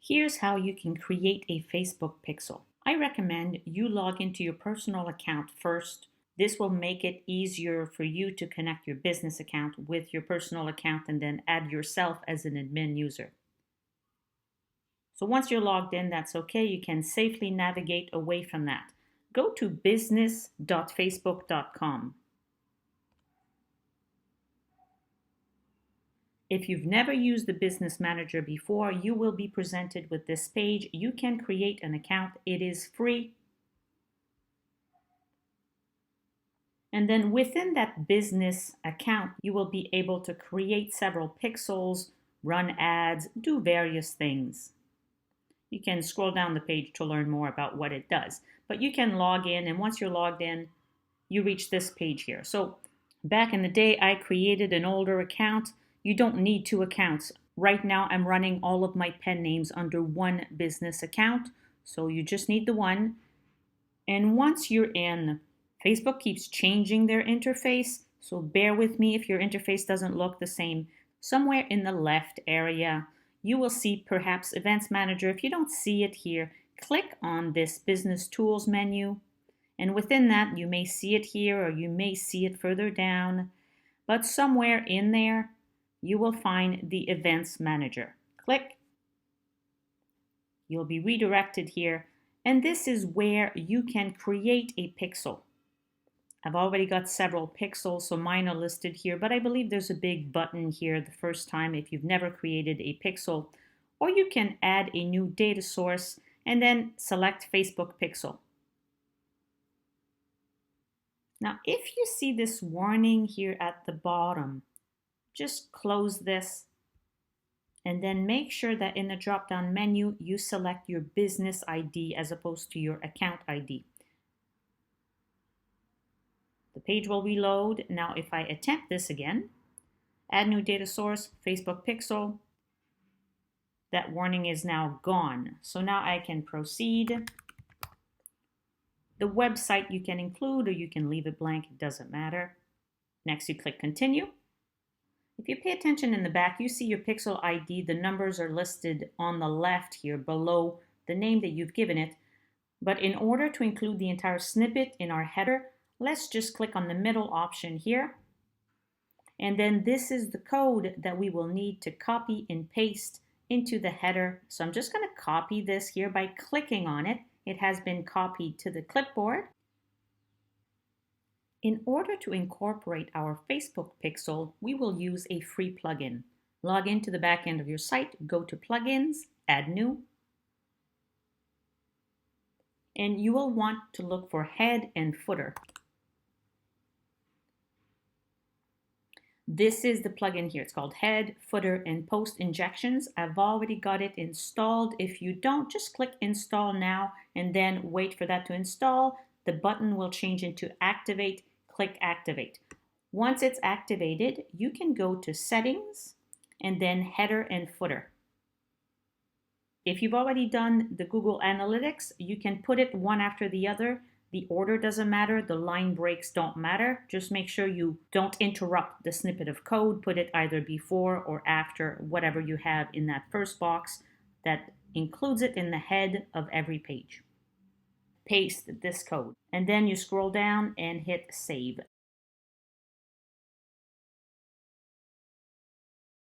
Here's how you can create a Facebook pixel. I recommend you log into your personal account first. This will make it easier for you to connect your business account with your personal account and then add yourself as an admin user. So once you're logged in, that's okay. You can safely navigate away from that. Go to business.facebook.com. If you've never used the Business Manager before, you will be presented with this page. You can create an account. It is free. And then within that business account, you will be able to create several pixels, run ads, do various things. You can scroll down the page to learn more about what it does. But you can log in, and once you're logged in, you reach this page here. So back in the day, I created an older account. You don't need two accounts. Right now, I'm running all of my pen names under one business account. So you just need the one. And once you're in, Facebook keeps changing their interface. So bear with me if your interface doesn't look the same. Somewhere in the left area, you will see perhaps Events Manager. If you don't see it here, click on this Business Tools menu. And within that, you may see it here or you may see it further down. But somewhere in there, you will find the Events Manager. Click. You'll be redirected here. And this is where you can create a pixel. I've already got several pixels, so mine are listed here, but I believe there's a big button here the first time if you've never created a pixel. Or you can add a new data source and then select Facebook pixel. Now, if you see this warning here at the bottom, just close this and then make sure that in the drop-down menu, you select your business ID as opposed to your account ID. The page will reload. Now, if I attempt this again, add new data source, Facebook pixel, that warning is now gone. So now I can proceed. The website you can include or you can leave it blank, it doesn't matter. Next, you click continue. If you pay attention in the back, you see your pixel ID. The numbers are listed on the left here below the name that you've given it. But in order to include the entire snippet in our header, let's just click on the middle option here. And then this is the code that we will need to copy and paste into the header. So I'm just going to copy this here by clicking on it. It has been copied to the clipboard. In order to incorporate our Facebook pixel, we will use a free plugin. Log into the back end of your site, go to Plugins, Add New, and you will want to look for Head and Footer. This is the plugin here. It's called Head, Footer, and Post Injections. I've already got it installed. If you don't, just click Install Now and then wait for that to install. The button will change into Activate. Click Activate. Once it's activated, you can go to Settings and then Header and Footer. If you've already done the Google Analytics, you can put it one after the other. The order doesn't matter. The line breaks don't matter. Just make sure you don't interrupt the snippet of code. Put it either before or after whatever you have in that first box that includes it in the head of every page. Paste this code and then you scroll down and hit save.